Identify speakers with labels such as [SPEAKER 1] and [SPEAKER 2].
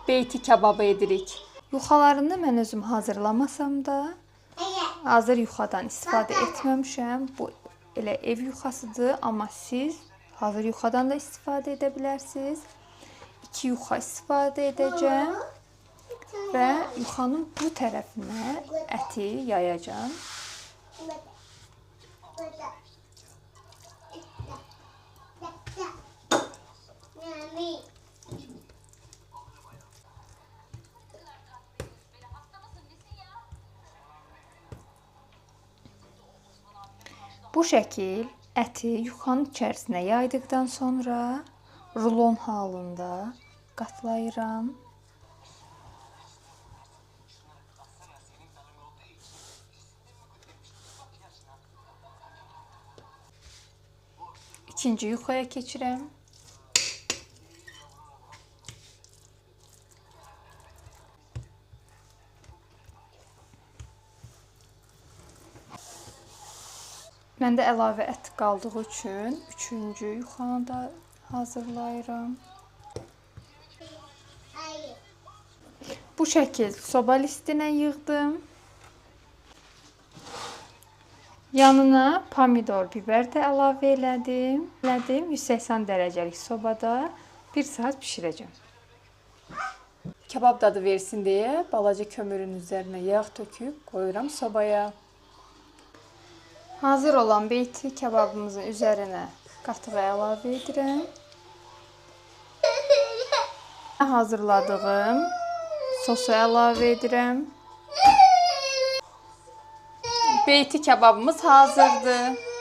[SPEAKER 1] beyti kebabı edirik. Yuxalarını mən özüm hazırlamasam da hazır yuxadan istifadə etməmişəm. Bu elə ev yuxasıdır, amma siz hazır yuxadan da istifadə edə bilərsiniz. 2 yuxa istifadə edəcəm və yuxanın bu tərəfinə əti yayacağam. Bu şəkil əti yuxanın içərisinə yaydıqdan sonra rulon halında qatlayıram. İkinci yuxaya keçirəm. Məndə əlavə ət qaldığı üçün 3-cü yuxanı da hazırlayıram. Bu şəkil soba listinə yığdım. Yanına pomidor, biber də əlavə elədim. 180 dərəcəlik sobada 1 saat bişirəcəm. Kebab dadı versin deyə balaca kömürün üzərinə yağ töküb qoyuram sobaya. Hazır olan beyti kebabımızın üzərinə qatığı əlavə edirəm. Hazırladığım sosu əlavə edirəm. Beyti kebabımız hazırdır.